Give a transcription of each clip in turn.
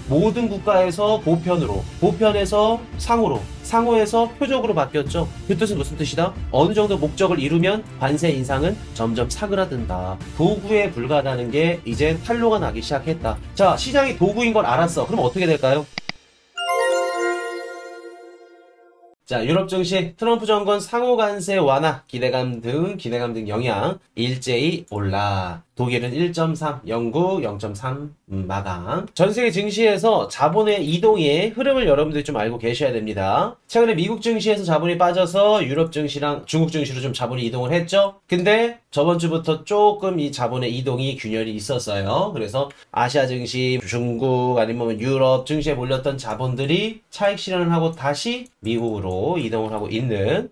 모든 국가에서 보편으로, 보편에서 상호로, 상호에서 표적으로 바뀌었죠. 그 뜻은 무슨 뜻이다? 어느 정도 목적을 이루면 관세 인상은 점점 사그라든다. 도구에 불과하다는 게 이제 탄로가 나기 시작했다. 자, 시장이 도구인 걸 알았어. 그럼 어떻게 될까요? 자, 유럽 증시 트럼프 정권 상호 관세 완화 기대감 등 영향 일제히 올라. 독일은 1.3, 영국 0.3 마감. 전세계 증시에서 자본의 이동의 흐름을 여러분들이 좀 알고 계셔야 됩니다. 최근에 미국 증시에서 자본이 빠져서 유럽 증시랑 중국 증시로 좀 자본이 이동을 했죠. 근데 저번 주부터 조금 이 자본의 이동이 균열이 있었어요. 그래서 아시아 증시, 중국 아니면 유럽 증시에 몰렸던 자본들이 차익 실현을 하고 다시 미국으로 이동을 하고 있는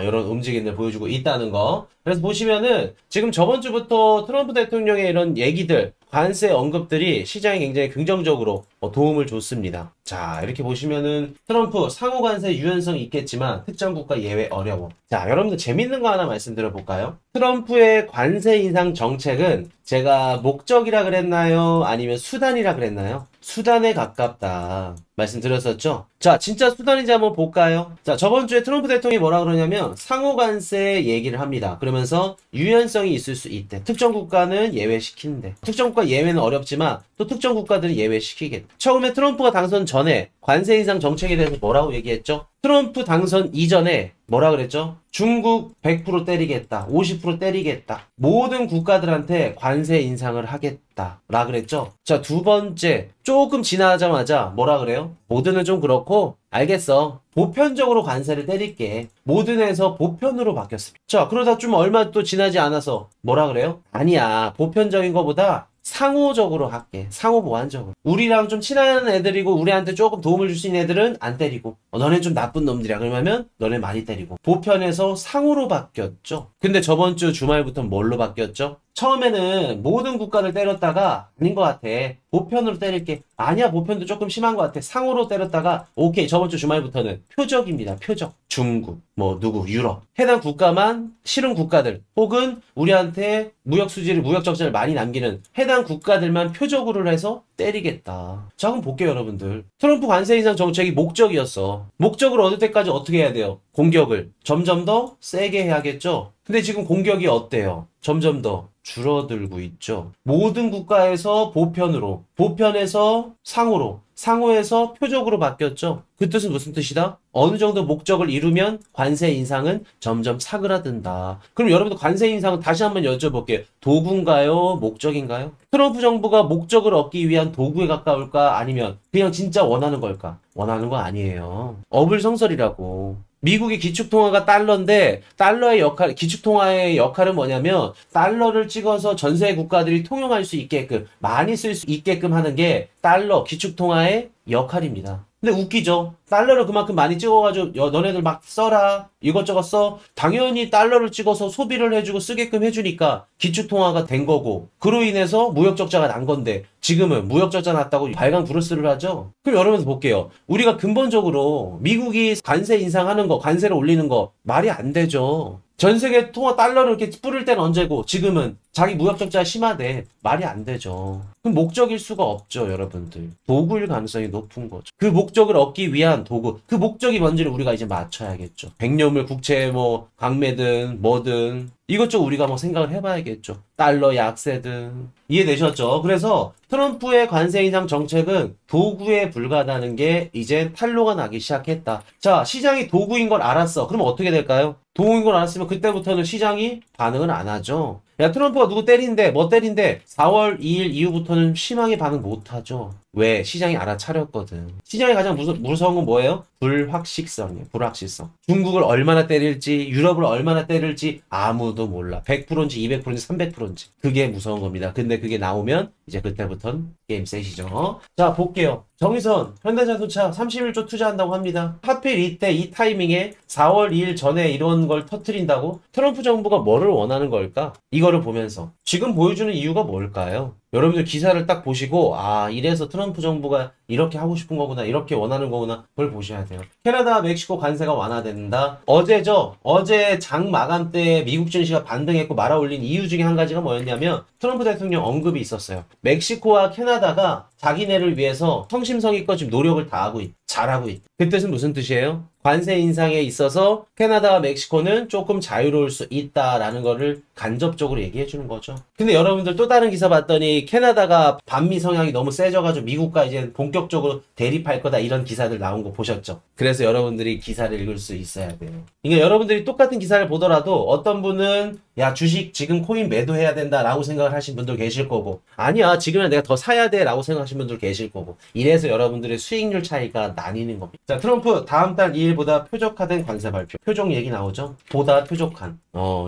이런 움직임을 보여주고 있다는 거. 그래서 보시면은 지금 저번 주부터 트럼프 대통령의 이런 얘기들, 관세 언급들이 시장에 굉장히 긍정적으로 도움을 줬습니다. 자, 이렇게 보시면은 트럼프 상호 관세 유연성이 있겠지만 특정 국가 예외 어려워. 자, 여러분들 재밌는 거 하나 말씀드려 볼까요? 트럼프의 관세 인상 정책은 제가 목적이라 그랬나요? 아니면 수단이라 그랬나요? 수단에 가깝다 말씀드렸었죠. 자, 진짜 수단인지 한번 볼까요? 자, 저번 주에 트럼프 대통령이 뭐라 그러냐면 상호 관세 얘기를 합니다. 그러면서 유연성이 있을 수 있대. 특정 국가는 예외시킨대. 특정 국가 예외는 어렵지만 또 특정 국가들은 예외시키겠대. 처음에 트럼프가 당선 전에 관세 인상 정책에 대해서 뭐라고 얘기했죠? 트럼프 당선 이전에 뭐라 그랬죠? 중국 100% 때리겠다. 50% 때리겠다. 모든 국가들한테 관세 인상을 하겠다. 라 그랬죠? 자, 두 번째. 조금 지나자마자 뭐라 그래요? 모든은 좀 그렇고 알겠어. 보편적으로 관세를 때릴게. 모든에서 보편으로 바뀌었습니다. 자, 그러다 좀 얼마 또 지나지 않아서 뭐라 그래요? 아니야. 보편적인 거보다 상호적으로 할게. 상호 보완적으로. 우리랑 좀 친한 애들이고 우리한테 조금 도움을 줄 수 있는 애들은 안 때리고 너네 좀 나쁜 놈들이야. 그러면 너네 많이 때리고. 보편에서 상호로 바뀌었죠. 근데 저번 주 주말부터 뭘로 바뀌었죠? 처음에는 모든 국가를 때렸다가 아닌 것 같아. 보편으로 때릴게. 아니야, 보편도 조금 심한 것 같아. 상호로 때렸다가 오케이, 저번 주 주말부터는 표적입니다. 표적. 중국, 누구, 유럽. 해당 국가만 싫은 국가들 혹은 우리한테 무역 수지를, 무역 적자를 많이 남기는 해당 국가들만 표적으로 해서 때리겠다. 자, 그럼 볼게요, 여러분들. 트럼프 관세 인상 정책이 목적이었어. 목적을 얻을 때까지 어떻게 해야 돼요? 공격을 점점 더 세게 해야겠죠? 근데 지금 공격이 어때요? 점점 더 줄어들고 있죠. 모든 국가에서 보편으로, 보편에서 상호로, 상호에서 표적으로 바뀌었죠. 그 뜻은 무슨 뜻이다? 어느 정도 목적을 이루면 관세 인상은 점점 사그라든다. 그럼 여러분들 관세 인상은 다시 한번 여쭤볼게요. 도구인가요? 목적인가요? 트럼프 정부가 목적을 얻기 위한 도구에 가까울까? 아니면 그냥 진짜 원하는 걸까? 원하는 거 아니에요. 어불성설이라고. 미국의 기축통화가 달러인데 달러의 역할, 기축통화의 역할은 뭐냐면 달러를 찍어서 전 세계 국가들이 통용할 수 있게끔 많이 쓸 수 있게끔 하는 게 달러, 기축통화의 역할입니다. 근데 웃기죠? 달러를 그만큼 많이 찍어가지고 너네들 막 써라 이것저것 써. 당연히 달러를 찍어서 소비를 해주고 쓰게끔 해주니까 기축통화가 된 거고 그로 인해서 무역적자가 난 건데 지금은 무역적자 났다고 발광부르스를 하죠? 그럼 여러분들 볼게요. 우리가 근본적으로 미국이 관세 인상하는 거, 관세를 올리는 거 말이 안 되죠. 전 세계 통화 달러를 이렇게 뿌릴 때는 언제고 지금은 자기 무역적자가 심하대. 말이 안 되죠. 그럼 목적일 수가 없죠, 여러분들. 도구일 가능성이 높은 거죠. 그 목적을 얻기 위한 도구, 그 목적이 뭔지를 우리가 이제 맞춰야겠죠. 백년물 국채 강매든 뭐든 이것저것 우리가 생각을 해봐야겠죠. 달러 약세든. 이해되셨죠? 그래서 트럼프의 관세 인상 정책은 도구에 불과하다는 게 이제 탄로가 나기 시작했다. 자, 시장이 도구인 걸 알았어. 그럼 어떻게 될까요? 도구인 걸 알았으면 그때부터는 시장이 반응을 안 하죠. 야, 트럼프가 누구 때린대, 뭐 때린대. 4월 2일 이후부터는 심하게 반응 못하죠. 왜? 시장이 알아차렸거든. 시장이 가장 무서운 건 뭐예요? 불확실성이에요. 불확실성. 중국을 얼마나 때릴지, 유럽을 얼마나 때릴지 아무도 몰라. 100%인지 200%인지 300%인지. 그게 무서운 겁니다. 근데 그게 나오면 이제 그때부터는 게임 셋이죠. 자, 볼게요. 정의선, 현대자동차 31조 투자한다고 합니다. 하필 이때 이 타이밍에 4월 2일 전에 이런 걸 터트린다고? 트럼프 정부가 뭐를 원하는 걸까? 이거를 보면서 지금 보여주는 이유가 뭘까요? 여러분들 기사를 딱 보시고 아 이래서 트럼프 정부가 이렇게 하고 싶은 거구나 이렇게 원하는 거구나 그걸 보셔야 돼요. 캐나다 멕시코 관세가 완화된다. 어제죠. 어제 장 마감 때 미국 증시가 반등했고 말아올린 이유 중에 한 가지가 뭐였냐면 트럼프 대통령 언급이 있었어요. 멕시코와 캐나다가 자기네를 위해서 성심성의껏 지금 노력을 다하고 잘하고 있다. 그 뜻은 무슨 뜻이에요? 관세 인상에 있어서 캐나다와 멕시코는 조금 자유로울 수 있다라는 거를 간접적으로 얘기해 주는 거죠. 근데 여러분들 또 다른 기사 봤더니 캐나다가 반미 성향이 너무 세져가지고 미국과 이제 본격적으로 대립할 거다 이런 기사들 나온 거 보셨죠? 그래서 여러분들이 기사를 읽을 수 있어야 돼요. 그러니까 여러분들이 똑같은 기사를 보더라도 어떤 분은 야 주식 지금 코인 매도해야 된다라고 생각을 하신 분들 계실 거고 아니야 지금은 내가 더 사야 돼라고 생각하신 분들 계실 거고 이래서 여러분들의 수익률 차이가 나뉘는 겁니다. 자 트럼프 다음 달 2일보다 표적화된 관세 발표 표적 얘기 나오죠? 보다 표적한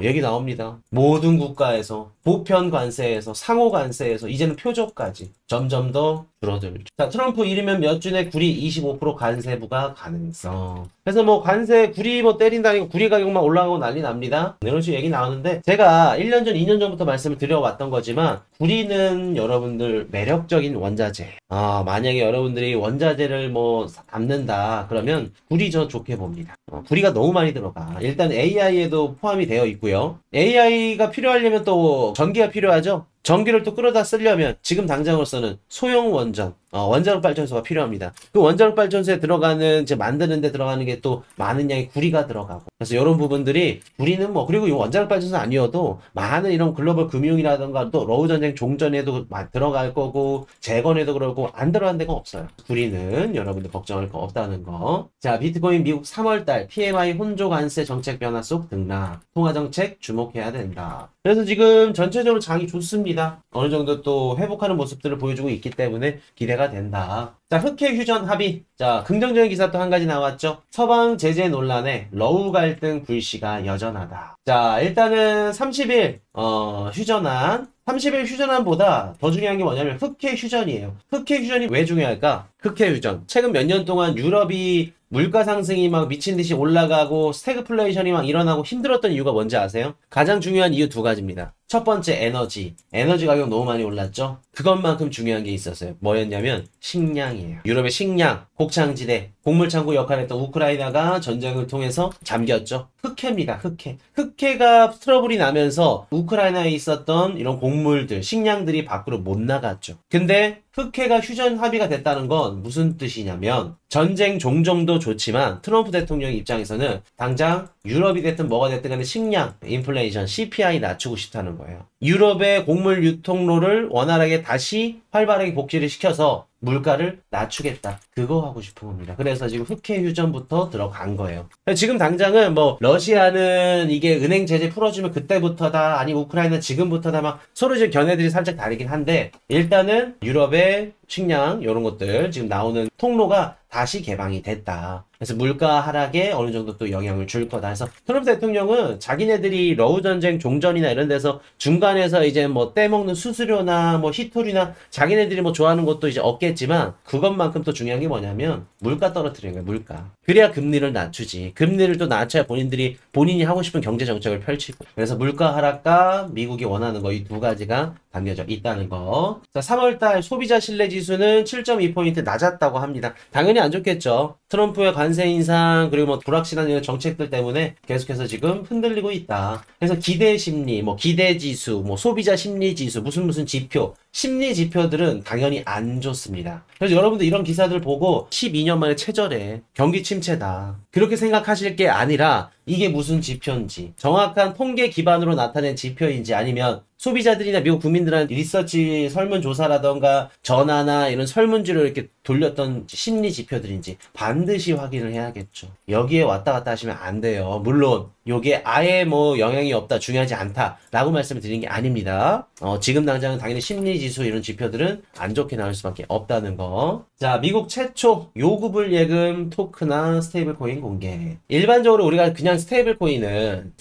얘기 나옵니다. 모든 국가에서 보편 관세에서 상호 관세에서 이제는 표적까지 점점 더 줄어들죠. 자 트럼프 이르면 몇 주 내 구리 25% 관세 부과 가능성. 그래서 뭐 관세 구리 뭐 때린다니까 구리 가격만 올라가고 난리 납니다. 이런 식으로 얘기 나오는데 제가 1년 전 2년 전부터 말씀을 드려왔던 거지만 구리는 여러분들 매력적인 원자재. 만약에 여러분들이 원자재를 뭐 담는다 그러면 구리 저 좋게 봅니다. 구리가 너무 많이 들어가. 일단 AI에도 포함이 되어 있고요. AI가 필요하려면 또 전기가 필요하죠. 전기를 또 끌어다 쓰려면 지금 당장으로서는 소형 원전, 원자력 발전소가 필요합니다. 그 원자력 발전소에 들어가는 이제 만드는 데 들어가는 게 또 많은 양의 구리가 들어가고 그래서 이런 부분들이 구리는 뭐 그리고 이 원자력 발전소 아니어도 많은 이런 글로벌 금융이라든가 또 러우 전쟁 종전에도 들어갈 거고 재건에도 그러고 안 들어간 데가 없어요. 구리는 여러분들 걱정할 거 없다는 거. 자 비트코인 미국 3월달 PMI 혼조 관세 정책 변화 속 등락 통화 정책 주목해야 된다. 그래서 지금 전체적으로 장이 좋습니다. 어느 정도 또 회복하는 모습들을 보여주고 있기 때문에 기대가 된다. 자, 흑해 휴전 합의. 자, 긍정적인 기사 또 한 가지 나왔죠. 서방 제재 논란에 러우 갈등 불씨가 여전하다. 자, 일단은 30일 휴전한 30일 휴전안보다 더 중요한 게 뭐냐면 흑해 휴전이에요. 흑해 휴전이 왜 중요할까? 흑해 휴전. 최근 몇 년 동안 유럽이 물가 상승이 막 미친 듯이 올라가고 스태그플레이션이 막 일어나고 힘들었던 이유가 뭔지 아세요? 가장 중요한 이유 두 가지입니다. 첫 번째 에너지 가격 너무 많이 올랐죠? 그것만큼 중요한 게 있었어요. 뭐였냐면 식량이에요. 유럽의 식량, 곡창지대, 곡물창고 역할을 했던 우크라이나가 전쟁을 통해서 잠겼죠. 흑해입니다. 흑해. 흑해가 트러블이 나면서 우크라이나에 있었던 이런 곡물들, 식량들이 밖으로 못 나갔죠. 근데 흑해가 휴전 합의가 됐다는 건 무슨 뜻이냐면 전쟁 종정도 좋지만 트럼프 대통령 입장에서는 당장 유럽이 됐든 뭐가 됐든 간에 식량, 인플레이션, CPI 낮추고 싶다는 거예요. 유럽의 곡물 유통로를 원활하게 다시 활발하게 복지를 시켜서 물가를 낮추겠다. 그거 하고 싶은 겁니다. 그래서 지금 흑해 휴전부터 들어간 거예요. 지금 당장은 뭐 러시아는 이게 은행 제재 풀어주면 그때부터다 아니 우크라이나 지금부터다 막 서로 이제 견해들이 살짝 다르긴 한데 일단은 유럽의 식량 이런 것들 지금 나오는 통로가 다시 개방이 됐다. 그래서 물가 하락에 어느 정도 또 영향을 줄 거다 해서 트럼프 대통령은 자기네들이 러우 전쟁 종전이나 이런 데서 중간에서 이제 뭐 떼먹는 수수료나 뭐 히토리나 자기네들이 뭐 좋아하는 것도 이제 없겠지만 그것만큼 또 중요한 게 뭐냐면 물가 떨어뜨리는 거예요. 물가. 그래야 금리를 낮추지. 금리를 또 낮춰야 본인이 하고 싶은 경제 정책을 펼치고. 그래서 물가 하락과 미국이 원하는 거 이 두 가지가 담겨져 있다는 거. 자, 3월달 소비자 신뢰 지수는 7.2포인트 낮았다고 합니다. 당연히 안 좋겠죠. 트럼프의 관세 인상 그리고 뭐 불확실한 이런 정책들 때문에 계속해서 지금 흔들리고 있다. 그래서 기대 심리, 뭐 기대 지수, 뭐 소비자 심리 지수, 무슨 지표, 심리 지표들은 당연히 안 좋습니다. 그래서 여러분들 이런 기사들 보고 12년 만에 최저래. 경기 침체다. 그렇게 생각하실 게 아니라 이게 무슨 지표인지 정확한 통계 기반으로 나타낸 지표인지 아니면 소비자들이나 미국 국민들한테 리서치 설문조사라던가 전화나 이런 설문지로 이렇게 돌렸던 심리 지표들인지 반드시 확인을 해야겠죠. 여기에 왔다 갔다 하시면 안 돼요. 물론 요게 아예 뭐 영향이 없다, 중요하지 않다 라고 말씀을 드린 게 아닙니다. 지금 당장은 당연히 심리지수 이런 지표들은 안 좋게 나올 수밖에 없다는 거. 자, 미국 최초 요구불 예금 토크나 스테이블코인 공개. 일반적으로 우리가 그냥 스테이블코인을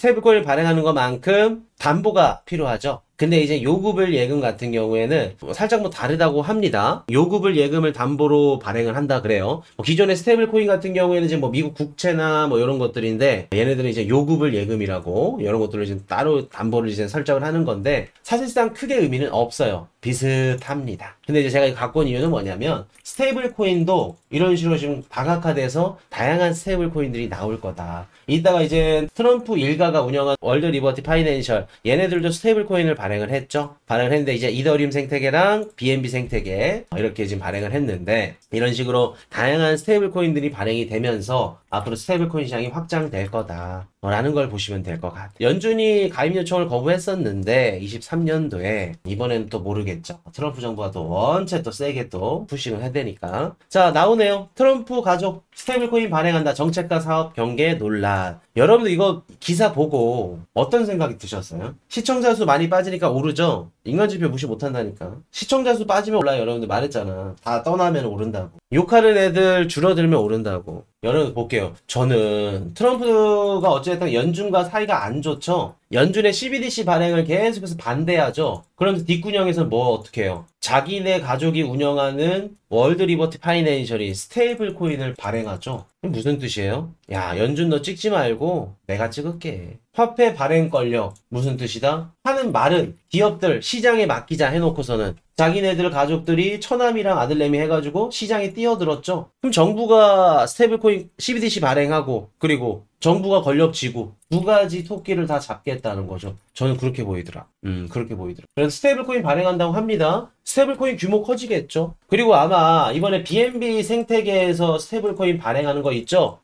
발행하는 것만큼 담보가 필요하죠. 근데 이제 요구불 예금 같은 경우에는 살짝 뭐 다르다고 합니다. 요구불 예금을 담보로 발행을 한다 그래요. 기존의 스테이블 코인 같은 경우에는 이제 뭐 미국 국채나 뭐 이런 것들인데 얘네들은 이제 요구불 예금이라고 이런 것들을 이제 따로 담보를 이제 설정을 하는 건데 사실상 크게 의미는 없어요. 비슷합니다. 근데 이제 제가 갖고 온 이유는 뭐냐면 스테이블 코인도 이런 식으로 지금 다각화돼서 다양한 스테이블 코인들이 나올 거다. 이따가 이제 트럼프 일가가 운영한 월드 리버티 파이낸셜 얘네들도 스테이블 코인을 발행을 했죠. 발행을 했는데 이제 이더리움 생태계랑 BNB 생태계 이렇게 지금 발행을 했는데 이런 식으로 다양한 스테이블 코인들이 발행이 되면서 앞으로 스테이블 코인 시장이 확장될 거다 라는 걸 보시면 될 것 같아요. 연준이 가입 요청을 거부했었는데 23년도에 이번에는 또 모르겠죠. 트럼프 정부가 또 원체 또 세게 또 푸싱을 해대니까. 자, 나오네요. 트럼프 가족 스테이블 코인 발행한다. 정책과 사업 경계 논란. 여러분들 이거 기사 보고 어떤 생각이 드셨어요? 시청자 수 많이 빠지니까 오르죠? 인간 지표 무시 못한다니까. 시청자 수 빠지면 올라요. 여러분들 말했잖아. 다 떠나면 오른다고. 욕하는 애들 줄어들면 오른다고. 여러분 볼게요. 저는 트럼프가 어쨌든 연준과 사이가 안 좋죠. 연준의 CBDC 발행을 계속해서 반대하죠. 그러면서 뒷구녕에서 뭐 어떻게 해요? 자기네 가족이 운영하는 월드 리버티 파이낸셜이 스테이블 코인을 발행하죠. 무슨 뜻이에요? 야, 연준 너 찍지 말고 내가 찍을게. 화폐 발행 권력 무슨 뜻이다? 하는 말은 기업들 시장에 맡기자 해놓고서는 자기네들 가족들이 처남이랑 아들내미 해가지고 시장에 뛰어들었죠. 그럼 정부가 스테이블 코인 CBDC 발행하고 그리고 정부가 권력 쥐고 두 가지 토끼를 다 잡겠다는 거죠. 저는 그렇게 보이더라. 그렇게 보이더라. 그래서 스테이블 코인 발행한다고 합니다. 스테이블 코인 규모 커지겠죠. 그리고 아마 이번에 BNB 생태계에서 스테이블 코인 발행하는 거 있죠.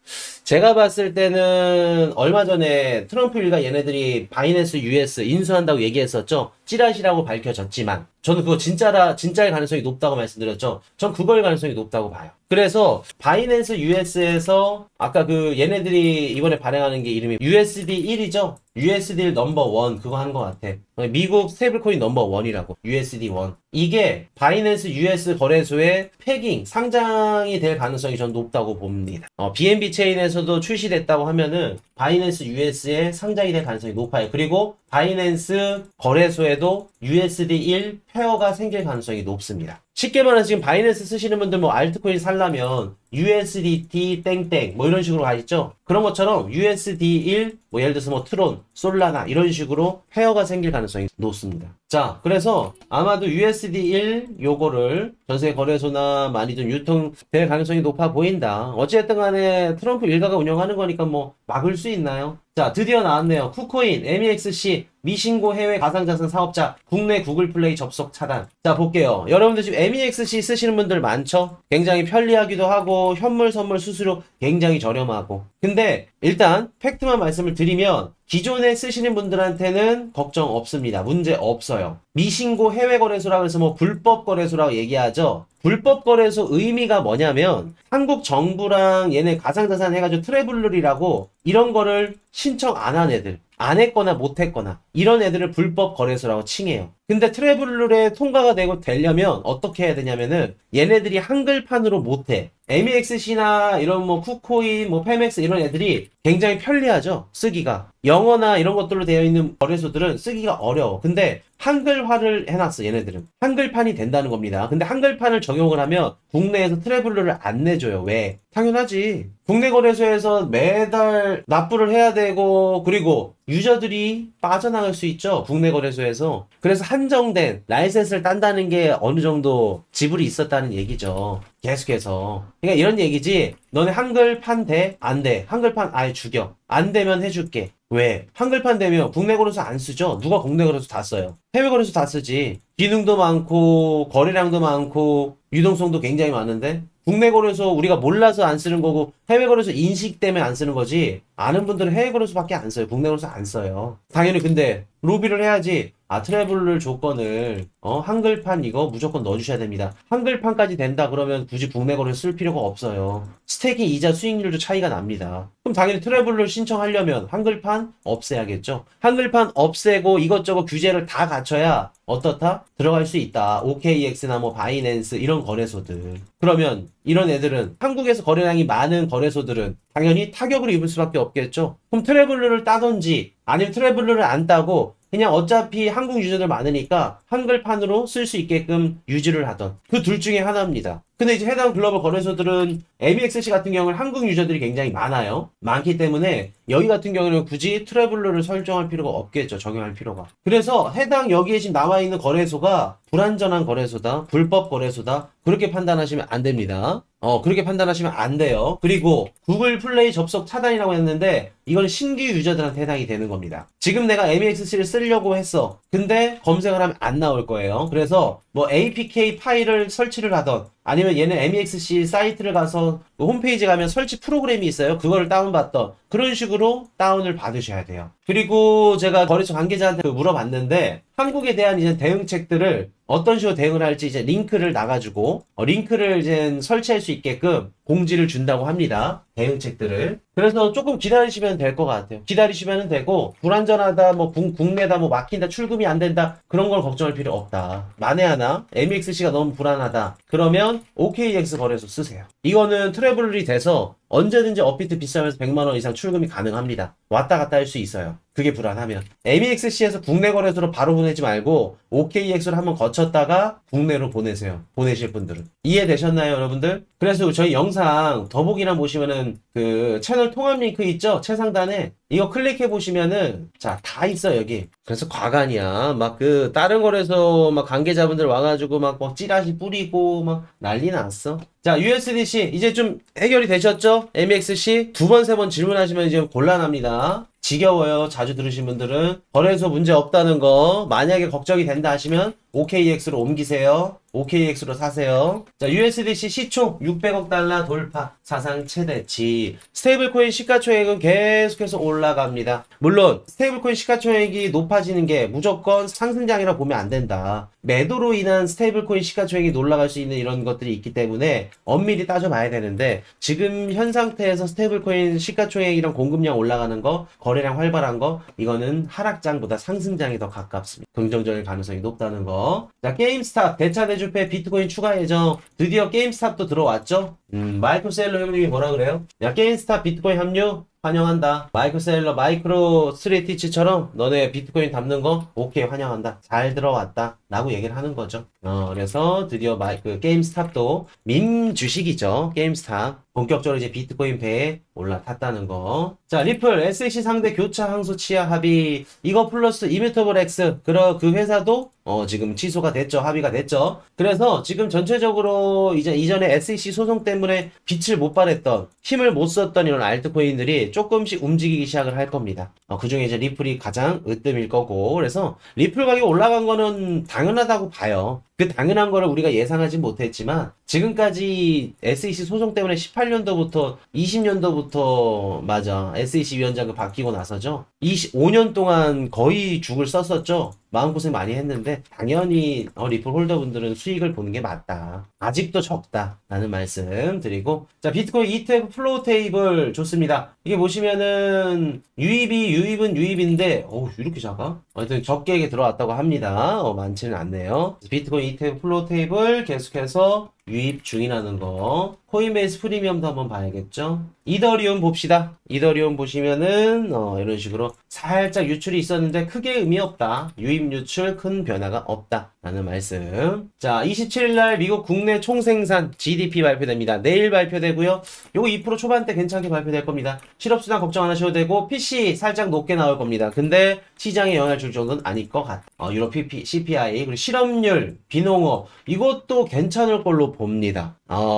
제가 봤을 때는 얼마 전에 트럼프 일가 얘네들이 바이낸스 US 인수한다고 얘기했었죠. 찌라시라고 밝혀졌지만 저는 그거 진짜일 가능성이 높다고 말씀드렸죠. 전 그걸 가능성이 높다고 봐요. 그래서 바이낸스 US에서 아까 그 얘네들이 이번에 발행하는 게 이름이 USD1이죠. USD1 넘버 1 그거 한 것 같아. 미국 스테이블코인 넘버 1이라고 USD1 이게 바이낸스 US 거래소에 패깅 상장이 될 가능성이 전 높다고 봅니다. BNB 체인에서도 출시됐다고 하면은 바이낸스 US에 상장이 될 가능성이 높아요. 그리고 바이낸스 거래소에도 USD1 페어가 생길 가능성이 높습니다. 쉽게 말해서 지금 바이낸스 쓰시는 분들 뭐 알트코인 살려면 USDT 땡땡 뭐 이런 식으로 가있죠. 그런 것처럼 USD1 뭐 예를 들어서 뭐 트론, 솔라나 이런 식으로 페어가 생길 가능성이 높습니다. 자, 그래서 아마도 USD1 요거를 전세계 거래소나 많이 좀 유통될 가능성이 높아 보인다. 어찌됐든 간에 트럼프 일가가 운영하는 거니까 뭐 막을 수 있나요? 자, 드디어 나왔네요. 쿠코인, MEXC, 미신고 해외 가상자산 사업자, 국내 구글 플레이 접속 차단. 자, 볼게요. 여러분들 지금 MEXC 쓰시는 분들 많죠? 굉장히 편리하기도 하고, 현물, 선물, 수수료 굉장히 저렴하고. 근데, 일단, 팩트만 말씀을 드리면, 기존에 쓰시는 분들한테는 걱정 없습니다. 문제 없어요. 미신고 해외 거래소라고 해서 뭐 불법 거래소라고 얘기하죠. 불법 거래소 의미가 뭐냐면 한국 정부랑 얘네 가상자산 해가지고 트래블룰이라고 이런 거를 신청 안 한 애들 안 했거나 못 했거나 이런 애들을 불법 거래소라고 칭해요. 근데 트래블룰에 통과가 되려면 어떻게 해야 되냐면은 얘네들이 한글판으로 못해. MEXC나 이런 뭐 쿠코인, 뭐 페맥스 이런 애들이 굉장히 편리하죠. 쓰기가. 영어나 이런 것들로 되어 있는 거래소들은 쓰기가 어려워. 근데 한글화를 해놨어. 얘네들은. 한글판이 된다는 겁니다. 근데 한글판을 적용을 하면 국내에서 트래블룰을 안 내줘요. 왜? 당연하지. 국내 거래소에서 매달 납부를 해야 되고 그리고 유저들이 빠져나갈 수 있죠. 국내 거래소에서. 그래서 한정된 라이센스를 딴다는 게 어느 정도 지불이 있었다는 얘기죠. 계속해서. 그러니까 이런 얘기지. 너네 한글판 돼? 안 돼. 한글판 아예 죽여. 안 되면 해줄게. 왜? 한글판 되면 국내 거래소 안 쓰죠? 누가 국내 거래소 다 써요? 해외 거래소 다 쓰지. 기능도 많고 거래량도 많고 유동성도 굉장히 많은데 국내 거래소 우리가 몰라서 안 쓰는 거고 해외 거래소 인식 때문에 안 쓰는 거지. 아는 분들은 해외 거래소밖에 안 써요. 국내 거래소 안 써요. 당연히 근데 로비를 해야지. 트래블룰 조건을 한글판 이거 무조건 넣어주셔야 됩니다. 한글판까지 된다 그러면 굳이 국내 거래소 쓸 필요가 없어요. 스테이킹 이자 수익률도 차이가 납니다. 그럼 당연히 트래블룰 신청하려면 한글판 없애야겠죠. 한글판 없애고 이것저것 규제를 다 갖춰야 어떻다? 들어갈 수 있다. OKX나 뭐 바이낸스 이런 거래소들. 그러면 이런 애들은 한국에서 거래량이 많은 거래소들은 당연히 타격을 입을 수밖에 없겠죠. 그럼 트래블룰을 따든지 아니면 트래블룰을 안 따고 그냥 어차피 한국 유저들 많으니까 한글판으로 쓸 수 있게끔 유지를 하던 그 둘 중에 하나입니다. 근데 이제 해당 글로벌 거래소들은 MEXC 같은 경우는 한국 유저들이 굉장히 많아요. 많기 때문에 여기 같은 경우는 굳이 트래블러를 설정할 필요가 없겠죠. 적용할 필요가. 그래서 해당 여기에 지금 나와 있는 거래소가 불안전한 거래소다, 불법 거래소다, 그렇게 판단하시면 안 됩니다. 그렇게 판단하시면 안 돼요. 그리고 구글 플레이 접속 차단이라고 했는데 이건 신규 유저들한테 해당이 되는 겁니다. 지금 내가 MEXC를 쓰려고 했어. 근데 검색을 하면 안 나올 거예요. 그래서 뭐 APK 파일을 설치를 하던 아니면 얘는 MEXC 사이트를 가서 그 홈페이지 가면 설치 프로그램이 있어요. 그거를 다운받던 그런 식으로 다운을 받으셔야 돼요. 그리고 제가 거래소 관계자한테 물어봤는데 한국에 대한 이제 대응책들을 어떤 식으로 대응을 할지 이제 링크를 나가지고 링크를 이제 설치할 수 있게끔 공지를 준다고 합니다. 대응책들을. 그래서 조금 기다리시면 될 것 같아요. 기다리시면 되고 불안전하다, 뭐 국내다, 뭐 막힌다, 출금이 안 된다 그런 걸 걱정할 필요 없다. 만에 하나 MEXC가 너무 불안하다. 그러면 OKX 거래소 쓰세요. 이거는 트래블이 돼서 언제든지 업비트 비싸면서 100만원 이상 출금이 가능합니다. 왔다 갔다 할 수 있어요. 그게 불안하면. MEXC에서 국내 거래소로 바로 보내지 말고 OKX를 한번 거쳤다가 국내로 보내세요. 보내실 분들은. 이해되셨나요, 여러분들? 그래서 저희 영상 더보기란 보시면은 그 채널 통합 링크 있죠? 최상단에 이거 클릭해 보시면은 자, 다 있어 여기. 그래서 과간이야. 막 그 다른 거래소 막 관계자분들 와가지고 막 찌라시 뿌리고 막 난리 났어. 자, USDC 이제 좀 해결이 되셨죠? MEXC 두 번, 세 번 질문하시면 이제 곤란합니다. 지겨워요. 자주 들으신 분들은. 거래소 문제 없다는 거 만약에 걱정이 된다 하시면 OKX로 옮기세요. OKX로 사세요. 자, USDC 시총 600억 달러 돌파. 사상 최대치. 스테이블코인 시가총액은 계속해서 올라갑니다. 물론 스테이블코인 시가총액이 높아지는 게 무조건 상승장이라 보면 안 된다. 매도로 인한 스테이블코인 시가총액이 올라갈 수 있는 이런 것들이 있기 때문에 엄밀히 따져봐야 되는데 지금 현 상태에서 스테이블코인 시가총액이랑 공급량 올라가는 거, 거래량 활발한 거 이거는 하락장보다 상승장이 더 가깝습니다. 긍정적인 가능성이 높다는 거. 자, 게임스탑 대차 대주패 비트코인 추가 예정. 드디어 게임스탑도 들어왔죠? 마이크로셀러 형님이 뭐라 그래요? 야, 게임스탑 비트코인 합류 환영한다. 마이크로셀러 마이크로 스트레티치처럼 너네 비트코인 담는 거 오케이 환영한다. 잘 들어왔다 라고 얘기를 하는 거죠. 그래서 드디어 게임스탑도 민 주식이죠. 게임스탑 본격적으로 이제 비트코인 배에 올라탔다는 거. 자, 리플 SEC 상대 교차 항소 취하 합의. 이거 플러스 이뮤터블 X 그 회사도 지금 취소가 됐죠. 합의가 됐죠. 그래서 지금 전체적으로 이제 이전에 SEC 소송 때문에 빛을 못 발했던 힘을 못 썼던 이런 알트코인들이 조금씩 움직이기 시작을 할 겁니다. 그 중에 이제 리플이 가장 으뜸일 거고. 그래서 리플 가격이 올라간 거는 당연하다고 봐요. 그 당연한 거를 우리가 예상하지 못했지만 지금까지 SEC 소송 때문에 18년도부터 20년도부터 맞아 SEC 위원장이 바뀌고 나서죠. 25년 동안 거의 죽을 썼었죠. 마음고생 많이 했는데 당연히 리플 홀더분들은 수익을 보는 게 맞다. 아직도 적다 라는 말씀 드리고. 자, 비트코인 ETF 플로우 테이블 좋습니다. 이게 보시면은 유입은 유입인데 이렇게 작아? 하여튼 적게 들어왔다고 합니다. 많지는 않네요. 비트코인 ETF 플로우 테이블 계속해서 유입 중이라는 거. 코인베이스 프리미엄도 한번 봐야겠죠. 이더리움 봅시다. 이더리움 보시면은 이런 식으로 살짝 유출이 있었는데 크게 의미 없다. 유입 유출 큰 변화가 없다 라는 말씀. 자, 27일날 미국 국내 총생산 GDP 발표됩니다. 내일 발표되고요. 요거 2% 초반대 괜찮게 발표될 겁니다. 실업수당 걱정 안 하셔도 되고 PC 살짝 높게 나올 겁니다. 근데 시장에 영향을 줄 정도는 아닐 것 같아. 유럽 CPI 그리고 실업률, 비농업 이것도 괜찮을 걸로 봅니다.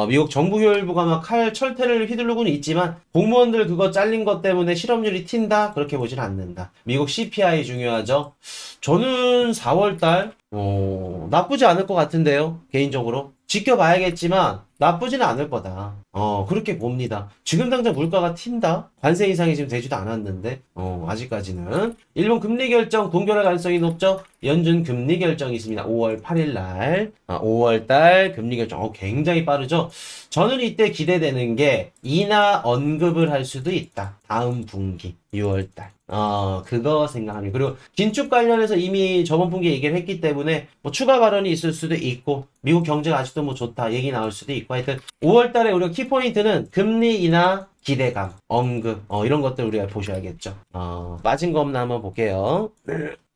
미국 정부교육부가 막 철퇴를 휘두르고는 있지만 공무원들 그거 잘린 것 때문에 실업률이 튄다? 그렇게 보진 않는다. 미국 CPI 중요하죠. 저는 4월달 나쁘지 않을 것 같은데요. 개인적으로. 지켜봐야겠지만 나쁘지는 않을 거다. 그렇게 봅니다. 지금 당장 물가가 튄다? 관세 인상이 지금 되지도 않았는데 아직까지는. 일본 금리 결정 동결할 가능성이 높죠. 연준 금리 결정이 있습니다. 5월 8일날 5월달 금리 결정 굉장히 빠르죠. 저는 이때 기대되는 게 인하 언급을 할 수도 있다. 다음 분기 6월달. 그거 생각합니다. 그리고 긴축 관련해서 이미 저번 분기에 얘기를 했기 때문에 뭐 추가 발언이 있을 수도 있고 미국 경제가 아직도 뭐 좋다 얘기 나올 수도 있고 하여튼 5월달에 우리가 키포인트는 금리 인하 기대감, 언급 이런 것들 우리가 보셔야겠죠. 빠진 거 없나 한번 볼게요.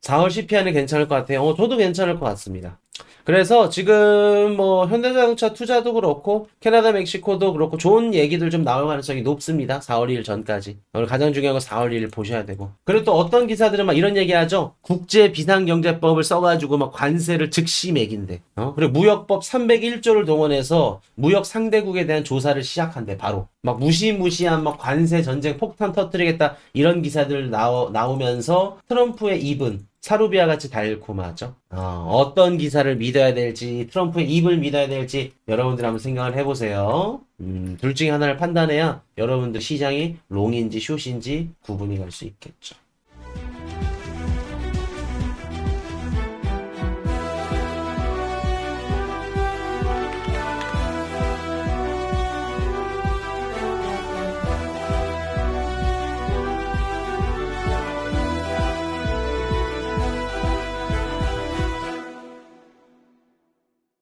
4월 CPI는 괜찮을 것 같아요. 저도 괜찮을 것 같습니다. 그래서 지금 뭐 현대자동차 투자도 그렇고 캐나다 멕시코도 그렇고 좋은 얘기들 좀 나올 가능성이 높습니다. 4월 2일 전까지. 오늘 가장 중요한 건 4월 2일 보셔야 되고. 그리고 또 어떤 기사들은 막 이런 얘기하죠. 국제 비상경제법을 써가지고 막 관세를 즉시 매긴대. 그리고 무역법 301조를 동원해서 무역 상대국에 대한 조사를 시작한대. 바로 막 무시무시한 막 관세 전쟁 폭탄 터뜨리겠다 이런 기사들 나오면서 트럼프의 입은 사루비아 같이 달콤하죠. 어떤 기사를 믿어야 될지, 트럼프의 입을 믿어야 될지, 여러분들 한번 생각을 해보세요. 둘 중에 하나를 판단해야 여러분들 시장이 롱인지 숏인지 구분이 갈 수 있겠죠.